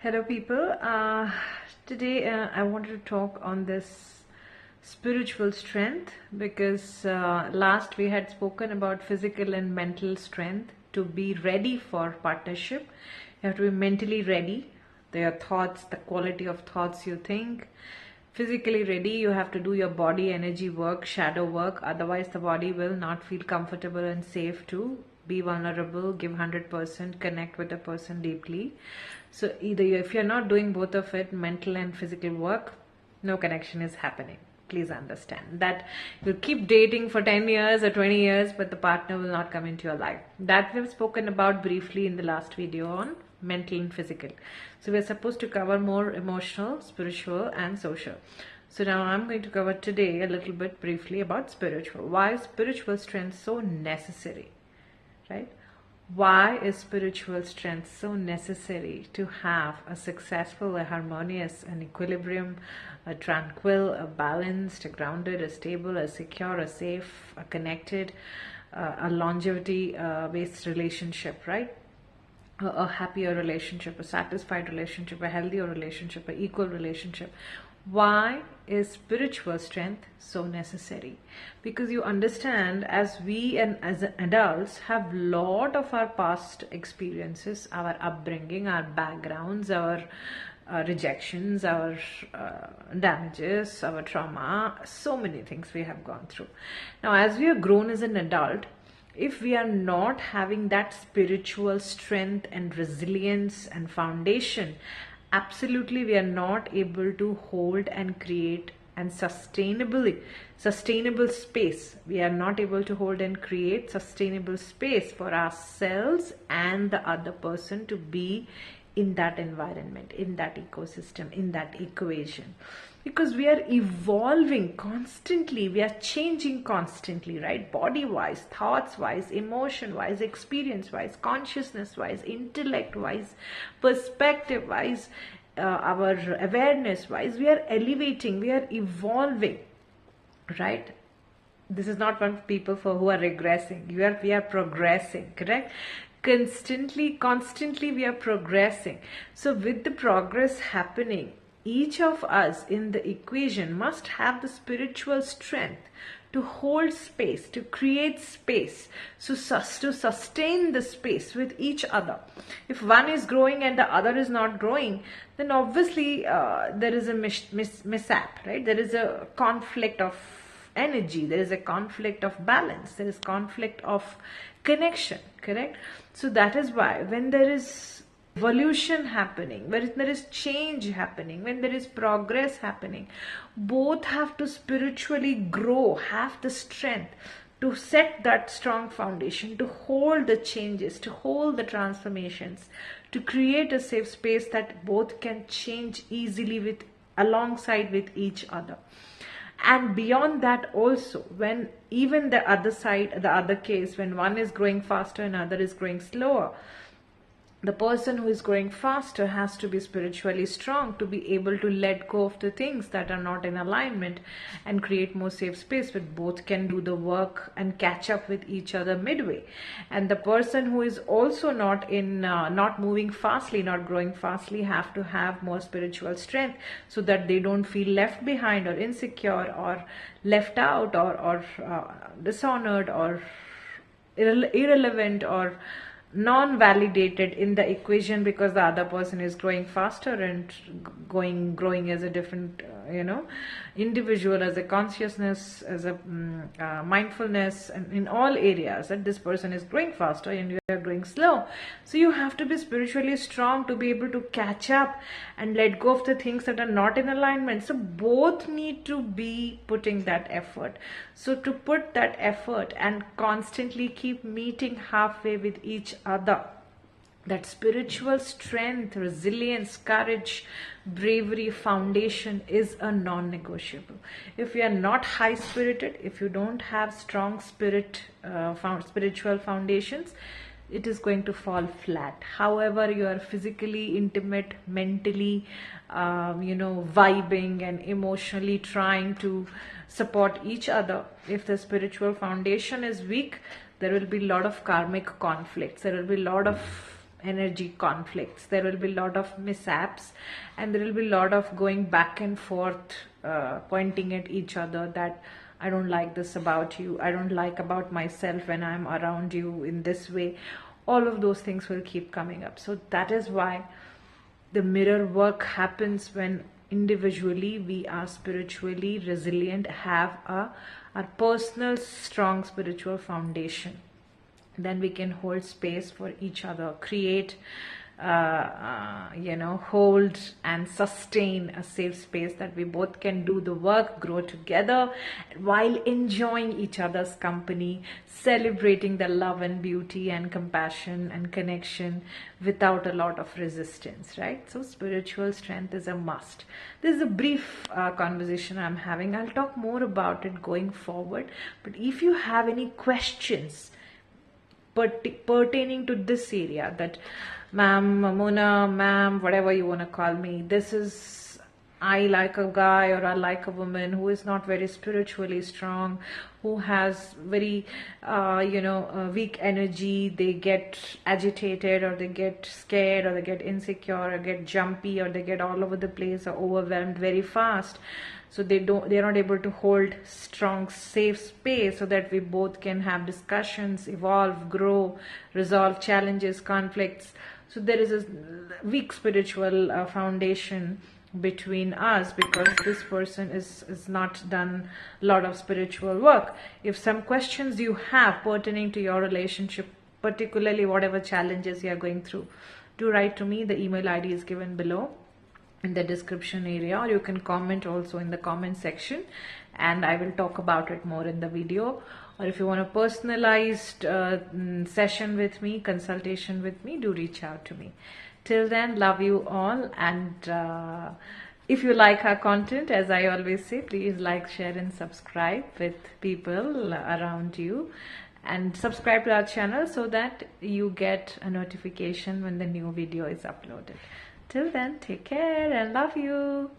Hello people, today I wanted to talk on this spiritual strength because last we had spoken about physical and mental strength. To be ready for partnership, you have to be mentally ready. Your thoughts, the quality of thoughts you think. Physically ready, you have to do your body energy work, shadow work, otherwise the body will not feel comfortable and safe to be vulnerable, give 100%, connect with a person deeply. So either if you're not doing both of it, mental and physical work, no connection is happening. Please understand that you'll keep dating for 10 years or 20 years, but the partner will not come into your life. That we've spoken about briefly in the last video on mental and physical. So we're supposed to cover more emotional, spiritual and social. So now I'm going to cover today a little bit briefly about spiritual. Why is spiritual strength so necessary? Right? Why is spiritual strength so necessary to have a successful, a harmonious, an equilibrium, a tranquil, a balanced, a grounded, a stable, a secure, a safe, a connected, a longevity based relationship, right? A happier relationship, a satisfied relationship, a healthier relationship, an equal relationship. Why is spiritual strength so necessary? Because you understand, as we and as adults have lot of our past experiences, our upbringing, our backgrounds, our rejections, our damages, our trauma, so many things we have gone through. Now, as we have grown as an adult, if we are not having that spiritual strength and resilience and foundation, absolutely we are not able to hold and create and sustainable space. We are not able to hold and create sustainable space for ourselves and the other person to be in that environment, in that ecosystem, in that equation. Because we are evolving constantly, we are changing constantly, right? Body wise, thoughts wise, emotion wise, experience wise, consciousness wise, intellect wise, perspective wise, our awareness wise, we are elevating, we are evolving, right? This is not one for people for who are regressing. We are progressing, correct? Constantly we are progressing. So with the progress happening, each of us in the equation must have the spiritual strength to hold space, to create space, so to sustain the space with each other. If one is growing and the other is not growing, then obviously there is a mishap, right? There is a conflict of energy, there is a conflict of balance, there is conflict of connection, correct? So that is why when there is evolution happening, when there is change happening, when there is progress happening, both have to spiritually grow, have the strength to set that strong foundation, to hold the changes, to hold the transformations, to create a safe space that both can change easily alongside with each other. And beyond that also, when even the other side, the other case, when one is growing faster and other is growing slower, the person who is growing faster has to be spiritually strong to be able to let go of the things that are not in alignment and create more safe space where both can do the work and catch up with each other midway. And the person who is also not moving fastly, not growing fastly, have to have more spiritual strength so that they don't feel left behind or insecure or left out or dishonored or irrelevant or non-validated in the equation because the other person is growing faster and growing as a different individual, as a consciousness, as a mindfulness, and in all areas, that this person is growing faster and you are growing slow. So you have to be spiritually strong to be able to catch up and let go of the things that are not in alignment. So both need to be putting that effort. So to put that effort and constantly keep meeting halfway with each other, that spiritual strength, resilience, courage, bravery, foundation is a non-negotiable. If you are not high-spirited, if you don't have strong spiritual foundations, it is going to fall flat. However, you are physically intimate, mentally, vibing and emotionally trying to support each other. If the spiritual foundation is weak, there will be a lot of karmic conflicts. There will be a lot of energy conflicts. There will be a lot of mishaps, and there will be a lot of going back and forth, pointing at each other that I don't like this about you, I don't like about myself when I'm around you in this way. All of those things will keep coming up. So that is why the mirror work happens when individually we are spiritually resilient, have a personal strong spiritual foundation. Then we can hold space for each other, create hold and sustain a safe space that we both can do the work, grow together while enjoying each other's company, celebrating the love and beauty and compassion and connection without a lot of resistance, right? So spiritual strength is a must. This is a brief conversation I'm having. I'll talk more about it going forward, but if you have any questions pertaining to this area, that ma'am, Mona, ma'am, whatever you want to call me, this is, I like a guy or I like a woman who is not very spiritually strong, who has very weak energy, they get agitated or they get scared or they get insecure or get jumpy or they get all over the place or overwhelmed very fast. So they're not able to hold strong, safe space so that we both can have discussions, evolve, grow, resolve challenges, conflicts. So there is a weak spiritual foundation between us because this person is not done a lot of spiritual work. If some questions you have pertaining to your relationship, particularly whatever challenges you are going through, do write to me. The email ID is given below in the description area, or you can comment also in the comment section and I will talk about it more in the video. Or if you want a personalized session with me, consultation with me, do reach out to me. Till then, love you all, and if you like our content, as I always say, please like, share and subscribe with people around you, and subscribe to our channel so that you get a notification when the new video is uploaded. Till then, take care and love you.